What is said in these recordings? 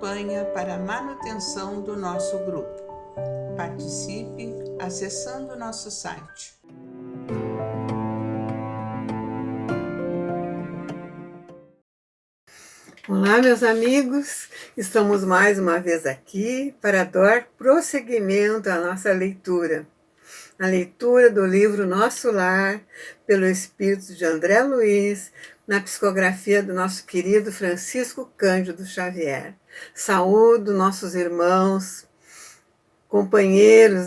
campanha para a manutenção do nosso grupo. Participe acessando nosso site. Olá, meus amigos, estamos mais uma vez aqui para dar prosseguimento à nossa leitura. A leitura do livro Nosso Lar, pelo Espírito de André Luiz, na psicografia do nosso querido Francisco Cândido Xavier. Saúdo nossos irmãos, companheiros,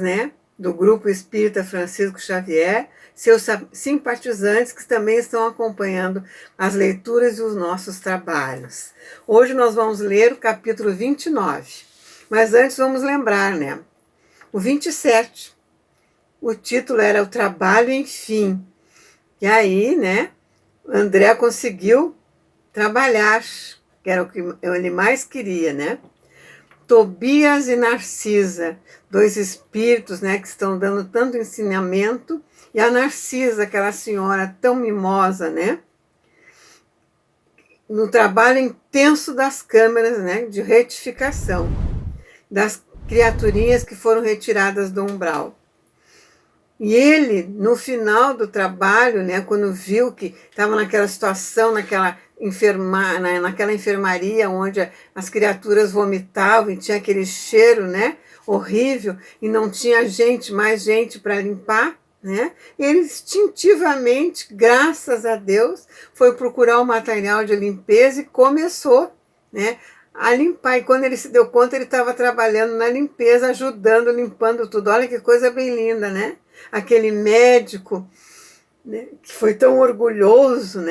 do Grupo Espírita Francisco Xavier, seus simpatizantes que também estão acompanhando as leituras e os nossos trabalhos. Hoje nós vamos ler o capítulo 29, mas antes vamos lembrar, o 27, o título era O Trabalho Enfim. E aí, André conseguiu trabalhar, que era o que ele mais queria, Tobias e Narcisa, dois espíritos, que estão dando tanto ensinamento, e a Narcisa, aquela senhora tão mimosa, no trabalho intenso das câmeras, de retificação, das criaturinhas que foram retiradas do umbral. E ele, no final do trabalho, quando viu que estava naquela situação, naquela enfermaria onde as criaturas vomitavam e tinha aquele cheiro, horrível, e não tinha mais gente para limpar, ele instintivamente, graças a Deus, foi procurar o material de limpeza e começou, a limpar. E quando ele se deu conta, ele estava trabalhando na limpeza, ajudando, limpando tudo. Olha que coisa bem linda, Aquele médico, que foi tão orgulhoso,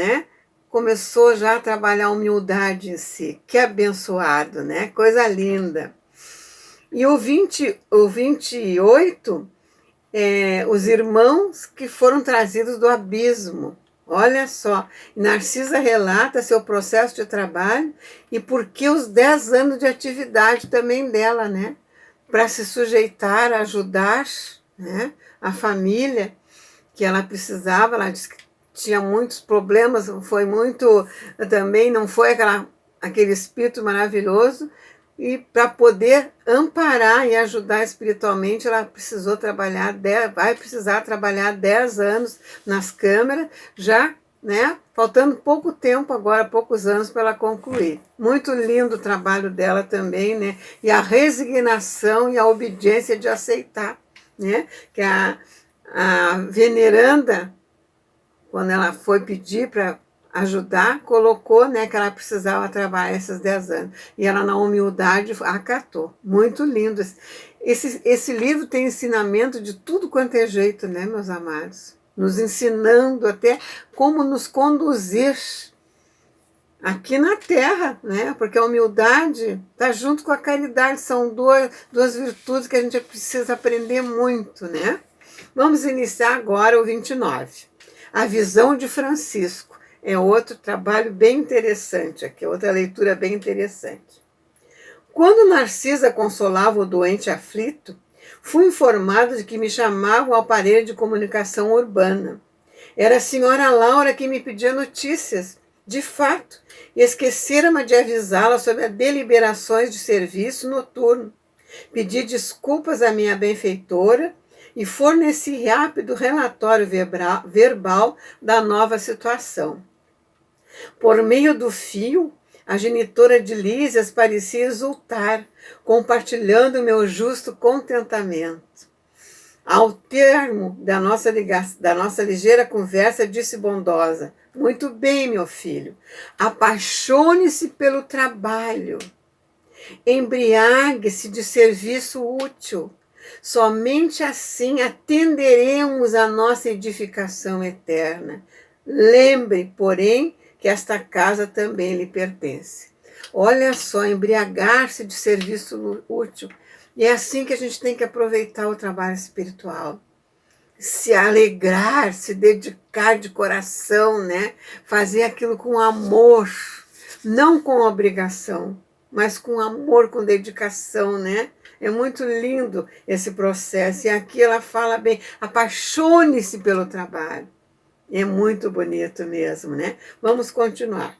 começou já a trabalhar a humildade em si. Que abençoado, Coisa linda. E o 28, os irmãos que foram trazidos do abismo. Olha só, Narcisa relata seu processo de trabalho e por que os 10 anos de atividade também dela, para se sujeitar, ajudar, a família que ela precisava. Ela disse que tinha muitos problemas, também não foi aquele espírito maravilhoso, e para poder amparar e ajudar espiritualmente, ela vai precisar trabalhar 10 anos nas câmeras, já, faltando pouco tempo agora, poucos anos para ela concluir. Muito lindo o trabalho dela também, e a resignação e a obediência de aceitar, que a veneranda, quando ela foi pedir para ajudar, colocou, que ela precisava trabalhar esses 10 anos. E ela, na humildade, acatou. Muito lindo. Esse livro tem ensinamento de tudo quanto é jeito, meus amados? Nos ensinando até como nos conduzir aqui na Terra, Porque a humildade está junto com a caridade. São duas virtudes que a gente precisa aprender muito, Vamos iniciar agora o 29. A visão de Francisco. É outro trabalho bem interessante aqui, outra leitura bem interessante. Quando Narcisa consolava o doente aflito, fui informado de que me chamavam ao aparelho de comunicação urbana. Era a senhora Laura que me pedia notícias. De fato, esquecera-me de avisá-la sobre as deliberações de serviço noturno. Pedi desculpas à minha benfeitora e forneci rápido relatório verbal da nova situação. Por meio do fio, a genitora de Lísias parecia exultar, compartilhando meu justo contentamento. Ao termo da nossa ligeira conversa, disse bondosa: muito bem, meu filho, apaixone-se pelo trabalho, embriague-se de serviço útil. Somente assim atenderemos à nossa edificação eterna. Lembre, porém, que esta casa também lhe pertence. Olha só, embriagar-se de serviço útil. E é assim que a gente tem que aproveitar o trabalho espiritual. Se alegrar, se dedicar de coração, Fazer aquilo com amor, não com obrigação, mas com amor, com dedicação, É muito lindo esse processo. E aqui ela fala bem, apaixone-se pelo trabalho. É muito bonito mesmo, Vamos continuar.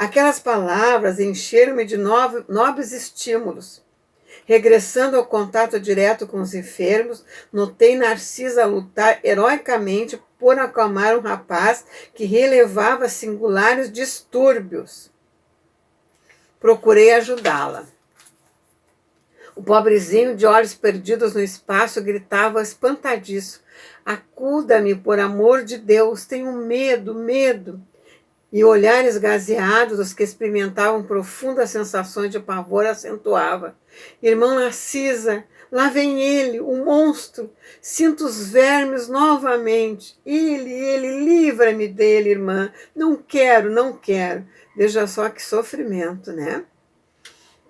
Aquelas palavras encheram-me de nobres estímulos. Regressando ao contato direto com os enfermos, notei Narcisa lutar heroicamente por acalmar um rapaz que relevava singulares distúrbios. Procurei ajudá-la. O pobrezinho, de olhos perdidos no espaço, gritava espantadiço: acuda-me, por amor de Deus, tenho medo, medo. E o olhar esgazeado dos que experimentavam profundas sensações de pavor acentuava: irmã Narcisa, lá vem ele, o monstro. Sinto os vermes novamente. Ele, livra-me dele, irmã. Não quero, não quero. Veja só que sofrimento, né?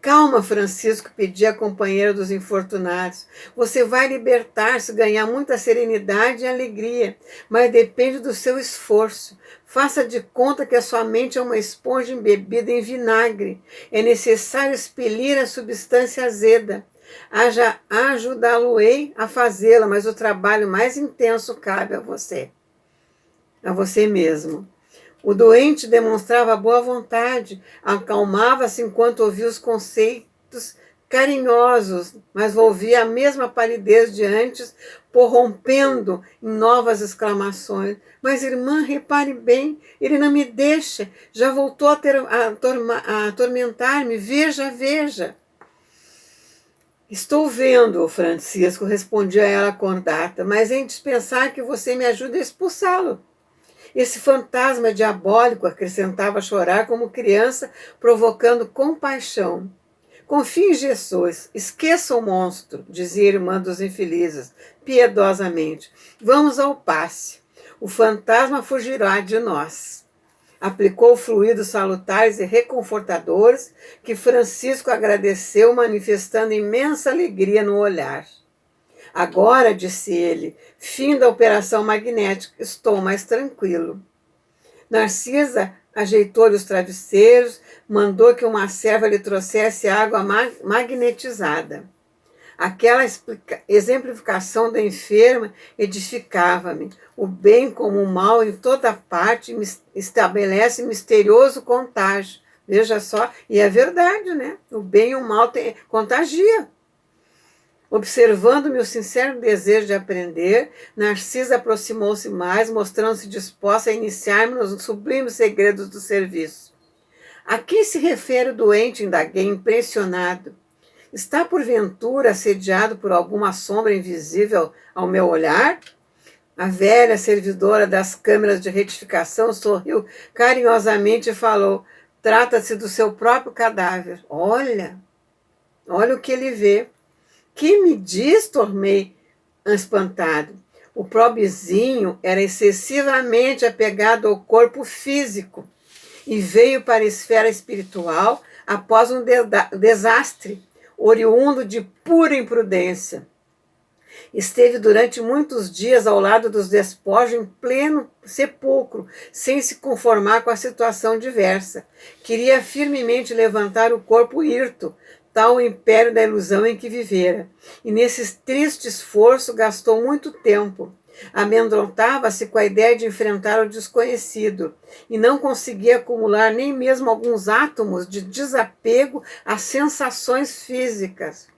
Calma, Francisco, pedia a companheira dos infortunados. Você vai libertar-se, ganhar muita serenidade e alegria, mas depende do seu esforço. Faça de conta que a sua mente é uma esponja embebida em vinagre. É necessário expelir a substância azeda. Ajudá-lo-ei a fazê-la, mas o trabalho mais intenso cabe a você mesmo. O doente demonstrava boa vontade, acalmava-se enquanto ouvia os conceitos carinhosos, mas volvia a mesma palidez de antes, prorrompendo em novas exclamações. Mas, irmã, repare bem, ele não me deixa, já voltou a atormentar-me, veja, veja. Estou vendo, Francisco, respondia ela acordada, mas é indispensável que você me ajude a expulsá-lo. Esse fantasma diabólico, acrescentava a chorar como criança, provocando compaixão. Confie em Jesus, esqueça o monstro, dizia a irmã dos infelizes, piedosamente. Vamos ao passe. O fantasma fugirá de nós. Aplicou fluidos salutares e reconfortadores que Francisco agradeceu, manifestando imensa alegria no olhar. Agora, disse ele, fim da operação magnética, estou mais tranquilo. Narcisa ajeitou-lhe os travesseiros, mandou que uma serva lhe trouxesse água magnetizada. Aquela exemplificação da enferma edificava-me. O bem como o mal em toda parte estabelece misterioso contágio. Veja só, e é verdade, né? O bem e o mal contagia. Observando-me o sincero desejo de aprender, Narcisa aproximou-se mais, mostrando-se disposta a iniciar-me nos sublimes segredos do serviço. A quem se refere o doente? Indaguei, impressionado. Está, porventura, assediado por alguma sombra invisível ao meu olhar? A velha servidora das câmeras de retificação sorriu carinhosamente e falou: trata-se do seu próprio cadáver. Olha o que ele vê. Que me diz? Tornei espantado. O pobrezinho era excessivamente apegado ao corpo físico e veio para a esfera espiritual após um desastre, oriundo de pura imprudência. Esteve durante muitos dias ao lado dos despojos em pleno sepulcro, sem se conformar com a situação diversa. Queria firmemente levantar o corpo hirto, tal o império da ilusão em que vivera. E nesse triste esforço gastou muito tempo. Amedrontava-se com a ideia de enfrentar o desconhecido e não conseguia acumular nem mesmo alguns átomos de desapego às sensações físicas.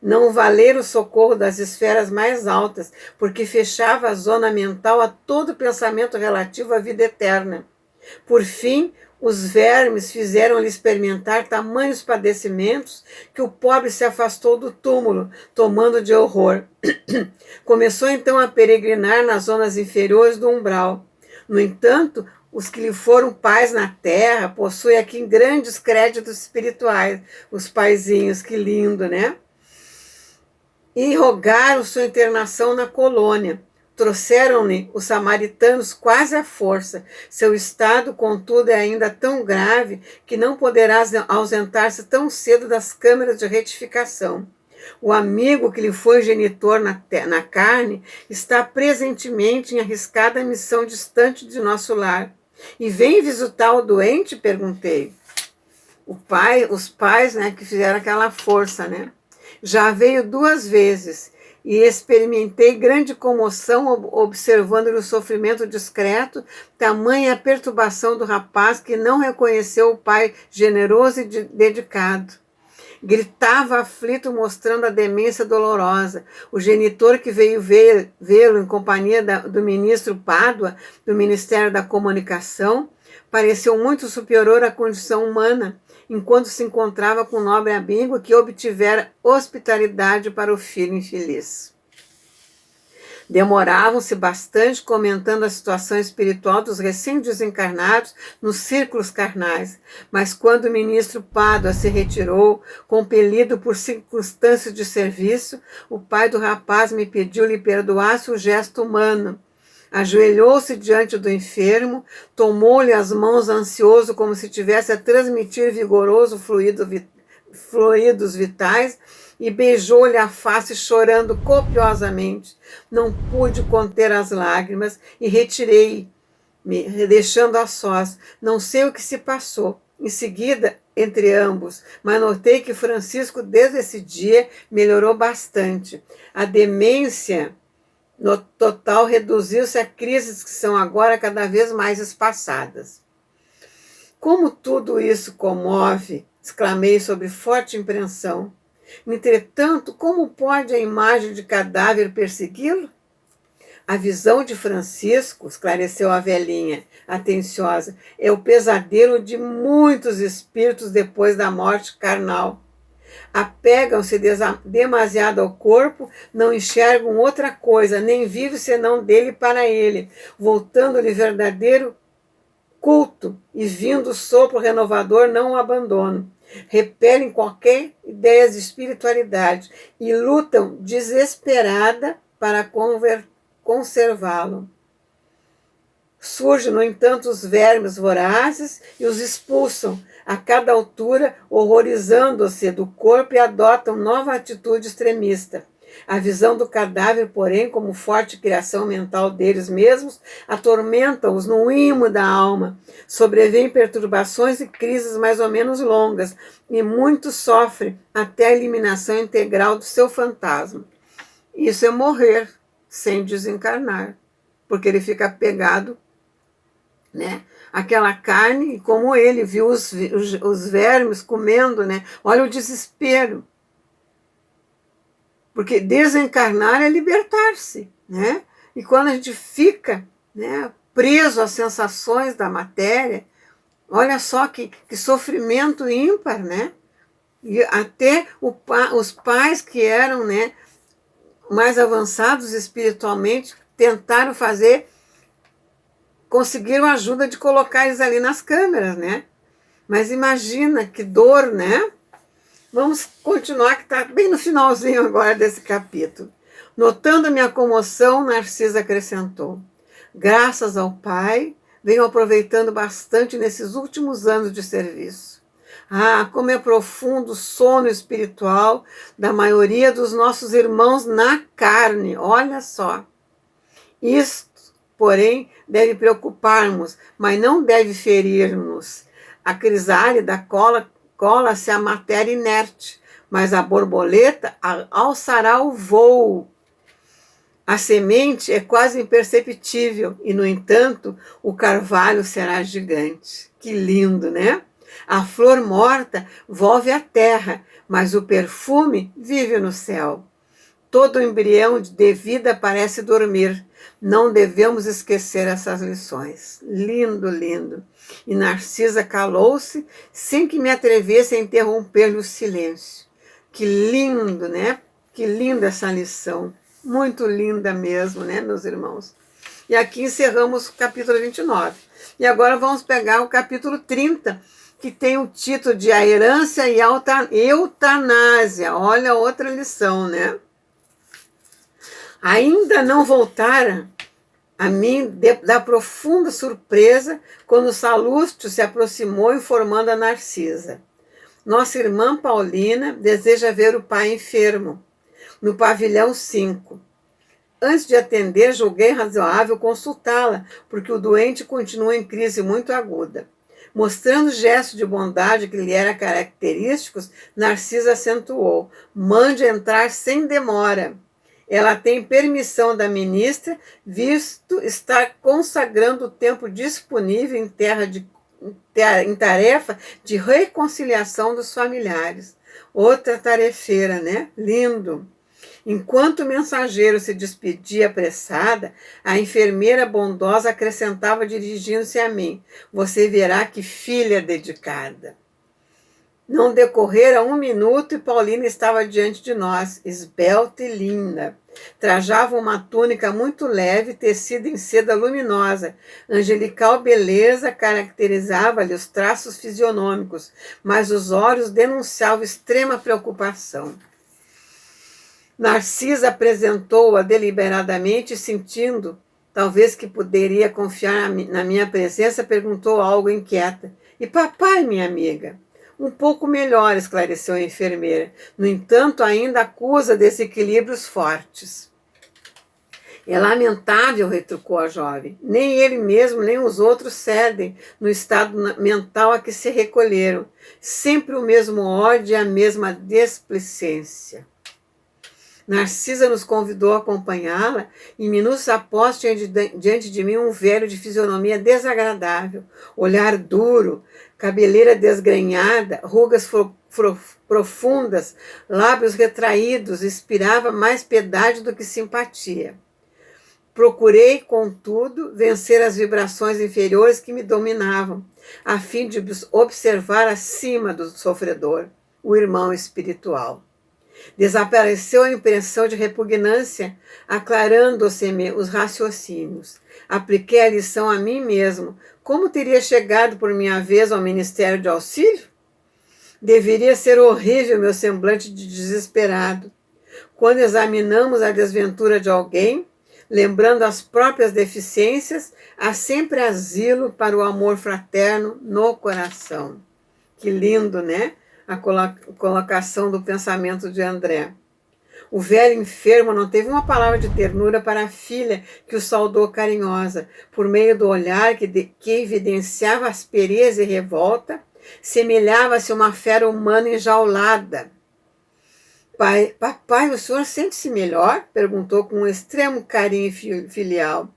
Não valer o socorro das esferas mais altas, porque fechava a zona mental a todo pensamento relativo à vida eterna. Por fim, os vermes fizeram-lhe experimentar tamanhos padecimentos que o pobre se afastou do túmulo, tomando de horror. Começou então a peregrinar nas zonas inferiores do umbral. No entanto, os que lhe foram pais na terra possuem aqui grandes créditos espirituais. Os paizinhos, que lindo, né? E rogaram sua internação na colônia. Trouxeram-lhe os samaritanos quase à força. Seu estado, contudo, é ainda tão grave que não poderá ausentar-se tão cedo das câmeras de retificação. O amigo que lhe foi genitor na carne está presentemente em arriscada missão distante de nosso lar. E vem visitar o doente? Perguntei. Os pais, né, que fizeram aquela força, né? Já veio 2 vezes. e experimentei grande comoção observando-lhe o sofrimento discreto, tamanha a perturbação do rapaz que não reconheceu o pai generoso e dedicado. Gritava aflito, mostrando a demência dolorosa. O genitor que veio vê-lo em companhia do ministro Pádua, do Ministério da Comunicação, pareceu muito superior à condição humana, enquanto se encontrava com o nobre amigo que obtivera hospitalidade para o filho infeliz. Demoravam-se bastante comentando a situação espiritual dos recém-desencarnados nos círculos carnais, mas quando o ministro Pádua se retirou, compelido por circunstâncias de serviço, o pai do rapaz me pediu lhe perdoasse o gesto humano. Ajoelhou-se diante do enfermo, tomou-lhe as mãos ansioso como se tivesse a transmitir vigoroso fluidos vitais, e beijou-lhe a face chorando copiosamente. Não pude conter as lágrimas e retirei-me, deixando a sós. Não sei o que se passou. Em seguida, entre ambos, mas notei que Francisco, desde esse dia, melhorou bastante. A demência no total reduziu-se a crises que são agora cada vez mais espaçadas. Como tudo isso comove, exclamei sob forte impressão. Entretanto, como pode a imagem de cadáver persegui-lo? A visão de Francisco, esclareceu a velhinha, atenciosa, é o pesadelo de muitos espíritos depois da morte carnal. Apegam-se demasiado ao corpo, não enxergam outra coisa, nem vivem senão dele para ele, voltando-lhe verdadeiro culto e vindo o sopro renovador não o abandonam. Repelem qualquer ideia de espiritualidade e lutam desesperada para conservá-lo. Surgem, no entanto, os vermes vorazes e os expulsam a cada altura, horrorizando-se do corpo e adotam nova atitude extremista. A visão do cadáver, porém, como forte criação mental deles mesmos, atormenta-os no imo da alma. Sobrevêm perturbações e crises mais ou menos longas, e muitos sofrem até a eliminação integral do seu fantasma. Isso é morrer sem desencarnar, porque ele fica apegado, né? Aquela carne, como ele viu os vermes comendo, né? Olha o desespero. Porque desencarnar é libertar-se, né? E quando a gente fica, né, preso às sensações da matéria, olha só que sofrimento ímpar, né? E até os pais que eram, né, mais avançados espiritualmente tentaram conseguiram a ajuda de colocar eles ali nas câmeras, né? Mas imagina que dor, né? Vamos continuar, que está bem no finalzinho agora desse capítulo. Notando a minha comoção, Narcisa acrescentou: graças ao Pai, venho aproveitando bastante nesses últimos anos de serviço. Ah, como é profundo o sono espiritual da maioria dos nossos irmãos na carne, olha só. Isto, porém, deve preocupar-nos, mas não deve ferir-nos. A crisálida cola-se à matéria inerte, mas a borboleta alçará o voo. A semente é quase imperceptível e, no entanto, o carvalho será gigante. Que lindo, né? A flor morta volve à terra, mas o perfume vive no céu. Todo embrião de vida parece dormir. Não devemos esquecer essas lições. Lindo, lindo. E Narcisa calou-se, sem que me atrevesse a interromper-lhe o silêncio. Que lindo, né? Que linda essa lição. Muito linda mesmo, né, meus irmãos? E aqui encerramos o capítulo 29. E agora vamos pegar o capítulo 30, que tem o título de A Herança e Eutanásia. Olha outra lição, né? Ainda não voltara a mim da profunda surpresa quando Salustio se aproximou informando a Narcisa: nossa irmã Paulina deseja ver o pai enfermo, no pavilhão 5. Antes de atender, julguei razoável consultá-la, porque o doente continua em crise muito aguda. Mostrando gestos de bondade que lhe eram característicos, Narcisa acentuou: mande entrar sem demora. Ela tem permissão da ministra, visto estar consagrando o tempo disponível em tarefa de reconciliação dos familiares. Outra tarefeira, né? Lindo. Enquanto o mensageiro se despedia apressada, a enfermeira bondosa acrescentava dirigindo-se a mim: você verá que filha dedicada. Não decorrera 1 minuto e Paulina estava diante de nós, esbelta e linda. Trajava uma túnica muito leve, tecida em seda luminosa. Angelical beleza caracterizava-lhe os traços fisionômicos, mas os olhos denunciavam extrema preocupação. Narcisa apresentou-a deliberadamente, sentindo, talvez que poderia confiar na minha presença, perguntou algo inquieta. E papai, minha amiga? Um pouco melhor, esclareceu a enfermeira. No entanto, ainda acusa desequilíbrios fortes. É lamentável, retrucou a jovem. Nem ele mesmo, nem os outros cedem no estado mental a que se recolheram. Sempre o mesmo ódio e a mesma desplicência. Narcisa nos convidou a acompanhá-la e minutos após tinha diante de mim um velho de fisionomia desagradável, olhar duro, cabeleira desgrenhada, rugas profundas, lábios retraídos, inspirava mais piedade do que simpatia. Procurei, contudo, vencer as vibrações inferiores que me dominavam, a fim de observar acima do sofredor, o irmão espiritual. Desapareceu a impressão de repugnância, aclarando-se os raciocínios. Apliquei a lição a mim mesmo. Como teria chegado por minha vez ao Ministério de Auxílio? Deveria ser horrível meu semblante de desesperado. Quando examinamos a desventura de alguém, lembrando as próprias deficiências, há sempre asilo para o amor fraterno no coração. Que lindo, né? A colocação do pensamento de André. O velho enfermo não teve uma palavra de ternura para a filha que o saudou carinhosa, por meio do olhar que evidenciava aspereza e revolta, semelhava-se a uma fera humana enjaulada. Papai, o senhor sente-se melhor? Perguntou com um extremo carinho filial.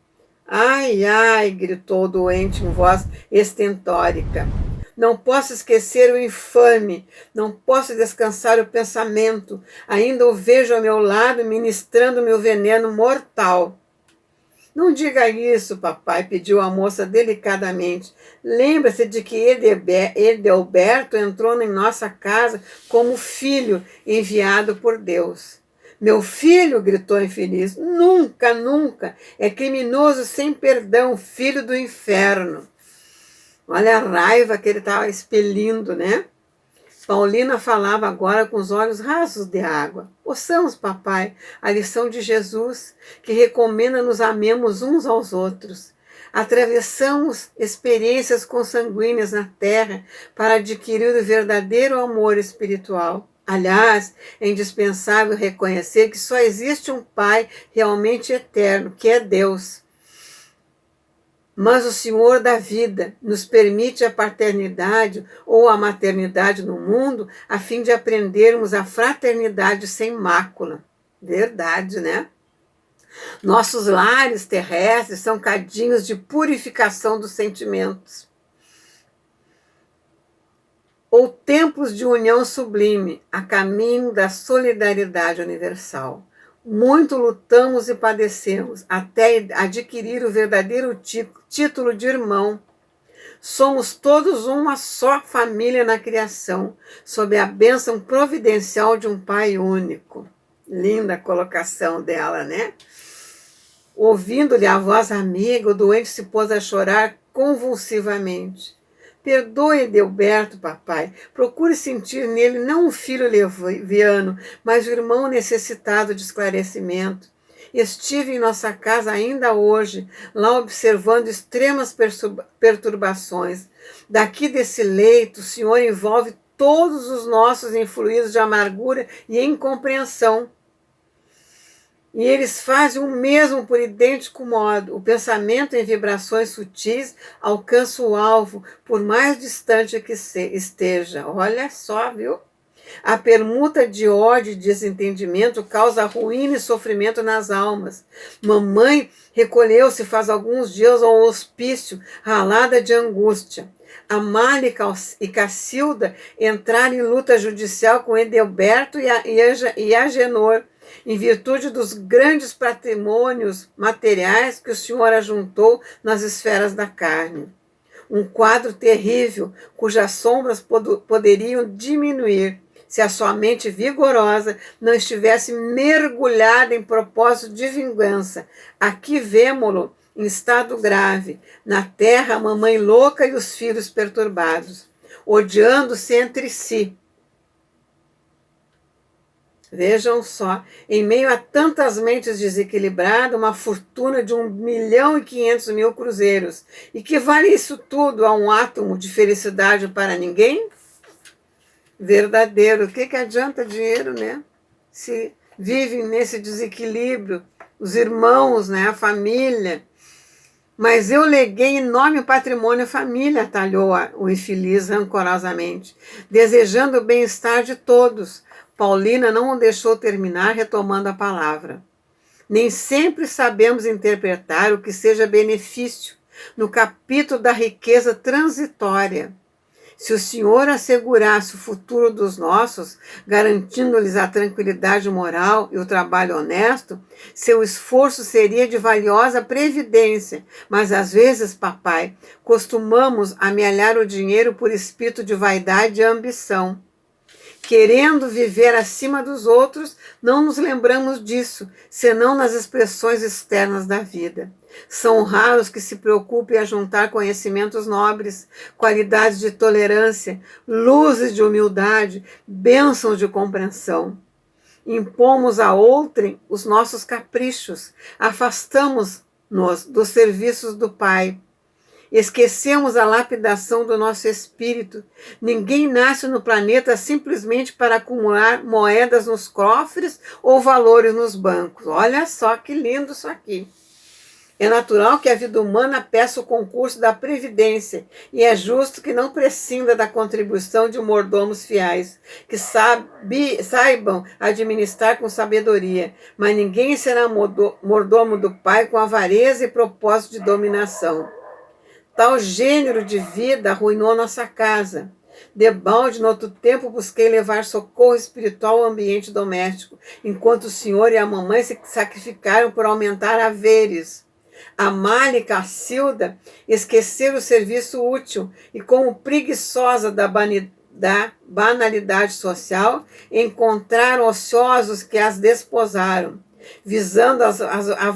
Ai, ai, gritou o doente em voz estentórica. Não posso esquecer o infame, não posso descansar o pensamento, ainda o vejo ao meu lado ministrando meu veneno mortal. Não diga isso, papai, pediu a moça delicadamente. Lembra-se de que Edelberto entrou em nossa casa como filho enviado por Deus. Meu filho, gritou infeliz, nunca, nunca, é criminoso sem perdão, filho do inferno. Olha a raiva que ele estava expelindo, né? Paulina falava agora com os olhos rasos de água. Ouçamos, papai, a lição de Jesus, que recomenda nos amemos uns aos outros. Atravessamos experiências consanguíneas na terra para adquirir o verdadeiro amor espiritual. Aliás, é indispensável reconhecer que só existe um Pai realmente eterno, que é Deus. Mas o Senhor da vida nos permite a paternidade ou a maternidade no mundo a fim de aprendermos a fraternidade sem mácula. Verdade, né? Nossos lares terrestres são cadinhos de purificação dos sentimentos, ou templos de união sublime, a caminho da solidariedade universal. Muito lutamos e padecemos, até adquirir o verdadeiro título de irmão. Somos todos uma só família na criação, sob a bênção providencial de um Pai único. Linda a colocação dela, né? Ouvindo-lhe a voz amiga, o doente se pôs a chorar convulsivamente. Perdoe Edelberto, papai. Procure sentir nele não um filho leviano, mas o irmão necessitado de esclarecimento. Estive em nossa casa ainda hoje, lá observando extremas perturbações. Daqui desse leito, o Senhor envolve todos os nossos influídos de amargura e incompreensão. E eles fazem o mesmo por idêntico modo. O pensamento em vibrações sutis alcança o alvo, por mais distante que esteja. Olha só, viu? A permuta de ódio e desentendimento causa ruína e sofrimento nas almas. Mamãe recolheu-se faz alguns dias ao hospício, ralada de angústia. Amália e Cacilda entraram em luta judicial com Edelberto e Agenor, em virtude dos grandes patrimônios materiais que o Senhor ajuntou nas esferas da carne. Um quadro terrível, cujas sombras poderiam diminuir, se a sua mente vigorosa não estivesse mergulhada em propósito de vingança. Aqui vemo-lo em estado grave, na terra a mamãe louca e os filhos perturbados, odiando-se entre si. Vejam só, em meio a tantas mentes desequilibradas, uma fortuna de 1.500.000 cruzeiros. E que vale isso tudo a um átomo de felicidade para ninguém? Verdadeiro. O que adianta dinheiro, né? Se vivem nesse desequilíbrio, os irmãos, né? A família. Mas eu leguei enorme patrimônio à família, atalhou o infeliz rancorosamente, desejando o bem-estar de todos. Paulina não o deixou terminar, retomando a palavra. Nem sempre sabemos interpretar o que seja benefício no capítulo da riqueza transitória. Se o Senhor assegurasse o futuro dos nossos, garantindo-lhes a tranquilidade moral e o trabalho honesto, seu esforço seria de valiosa previdência. Mas às vezes, papai, costumamos amealhar o dinheiro por espírito de vaidade e ambição. Querendo viver acima dos outros, não nos lembramos disso, senão nas expressões externas da vida. São raros que se preocupem a juntar conhecimentos nobres, qualidades de tolerância, luzes de humildade, bênçãos de compreensão. Impomos a outrem os nossos caprichos, afastamos-nos dos serviços do Pai. Esquecemos a lapidação do nosso espírito. Ninguém nasce no planeta simplesmente para acumular moedas nos cofres ou valores nos bancos. Olha só que lindo isso aqui. É natural que a vida humana peça o concurso da previdência e é justo que não prescinda da contribuição de mordomos fiéis, que saibam administrar com sabedoria, mas ninguém será mordomo do Pai com avareza e propósito de dominação. Tal gênero de vida arruinou nossa casa. Debalde, no outro tempo, busquei levar socorro espiritual ao ambiente doméstico, enquanto o senhor e a mamãe se sacrificaram por aumentar haveres. Amália e Cacilda esqueceram o serviço útil e, como preguiçosa da banalidade social, encontraram ociosos que as desposaram, visando as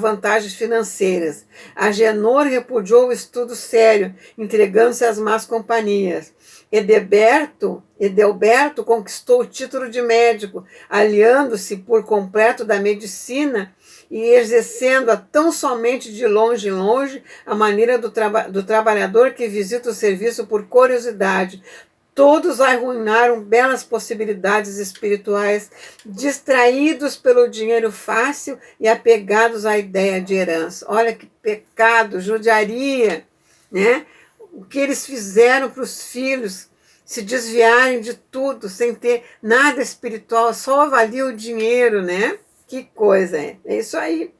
vantagens financeiras. Agenor repudiou o estudo sério, entregando-se às más companhias. Edelberto conquistou o título de médico, aliando-se por completo da medicina e exercendo-a tão somente de longe em longe, a maneira do trabalhador que visita o serviço por curiosidade. Todos arruinaram belas possibilidades espirituais, distraídos pelo dinheiro fácil e apegados à ideia de herança. Olha que pecado, judiaria, né? O que eles fizeram para os filhos se desviarem de tudo, sem ter nada espiritual, só avalia o dinheiro, né? Que coisa é. É isso aí.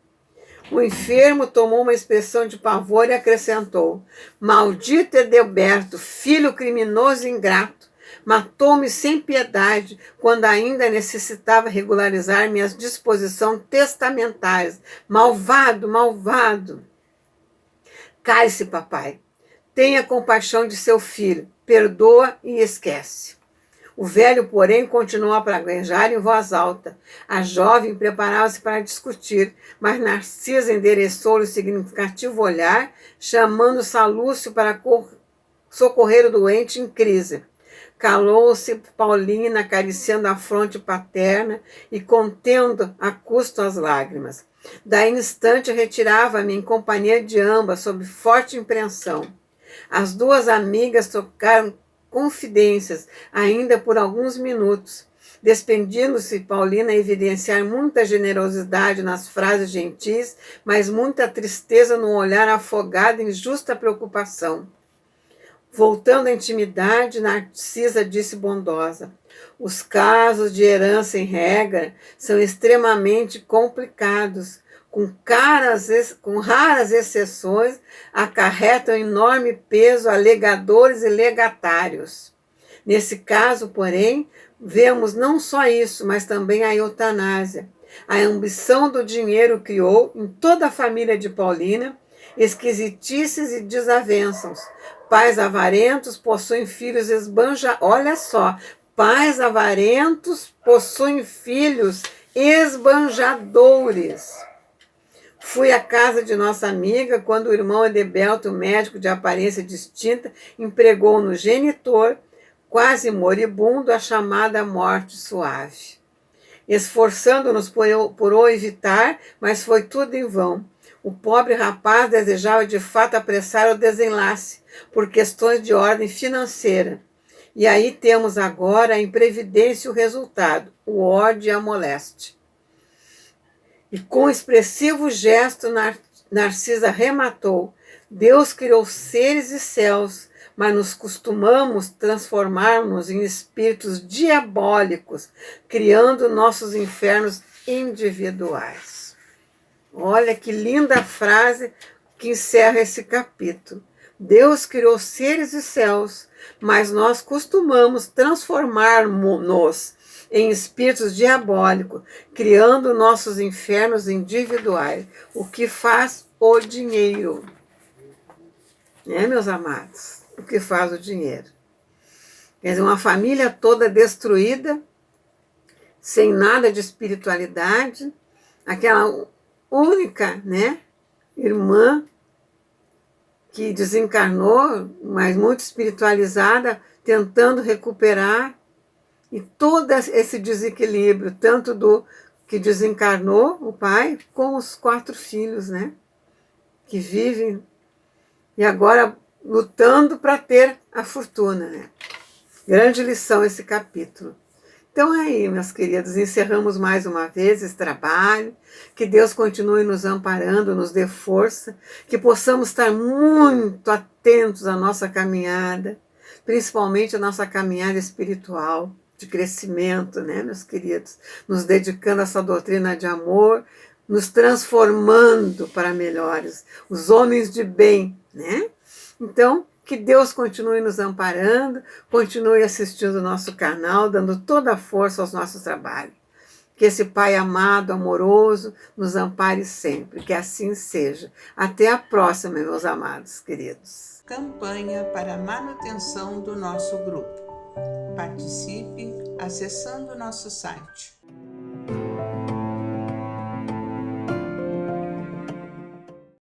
O enfermo tomou uma expressão de pavor e acrescentou: maldito Edelberto, filho criminoso e ingrato, matou-me sem piedade quando ainda necessitava regularizar minhas disposições testamentárias. Malvado, malvado. Cale-se, papai. Tenha compaixão de seu filho. Perdoa e esquece. O velho, porém, continuou a praguejar em voz alta. A jovem preparava-se para discutir, mas Narcisa endereçou-lhe o significativo olhar, chamando Salúcio para socorrer o doente em crise. Calou-se Paulina, acariciando a fronte paterna e contendo a custo as lágrimas. Daí instante retirava-me em companhia de ambas, sob forte impressão. As duas amigas trocaram confidências, ainda por alguns minutos, despedindo-se Paulina a evidenciar muita generosidade nas frases gentis, mas muita tristeza no olhar afogado em justa preocupação. Voltando à intimidade, Narcisa disse bondosa: os casos de herança em regra são extremamente complicados, com raras exceções, acarretam enorme peso a legadores e legatários. Nesse caso, porém, vemos não só isso, mas também a eutanásia. A ambição do dinheiro criou, em toda a família de Paulina, esquisitices e desavenças. Pais avarentos possuem filhos olha só, pais avarentos possuem filhos esbanjadores. Fui à casa de nossa amiga quando o irmão Edeberto, médico de aparência distinta, empregou no genitor, quase moribundo, a chamada morte suave. Esforçando-nos por o evitar, mas foi tudo em vão. O pobre rapaz desejava de fato apressar o desenlace, por questões de ordem financeira. E aí temos agora a imprevidência e o resultado, o ódio e a moléstia. E com expressivo gesto, Narcisa rematou: Deus criou seres e céus, mas nos costumamos transformar-nos em espíritos diabólicos, criando nossos infernos individuais. Olha que linda frase que encerra esse capítulo. Deus criou seres e céus, mas nós costumamos transformar-nos em espíritos diabólicos, criando nossos infernos individuais. O que faz o dinheiro? Meus amados? O que faz o dinheiro? Quer dizer, uma família toda destruída, sem nada de espiritualidade, aquela única, irmã que desencarnou, mas muito espiritualizada, tentando recuperar, e todo esse desequilíbrio, tanto do que desencarnou, o pai, com os 4 filhos, que vivem e agora lutando para ter a fortuna. Grande lição esse capítulo. Então aí, meus queridos, encerramos mais uma vez esse trabalho. Que Deus continue nos amparando, nos dê força, que possamos estar muito atentos à nossa caminhada, principalmente a nossa caminhada espiritual, de crescimento, meus queridos, nos dedicando a essa doutrina de amor, nos transformando para melhores, os homens de bem, Então, que Deus continue nos amparando, continue assistindo o nosso canal, dando toda a força aos nossos trabalhos. Que esse Pai amado, amoroso, nos ampare sempre, que assim seja. Até a próxima, meus amados queridos. Campanha para a manutenção do nosso grupo. Participe acessando nosso site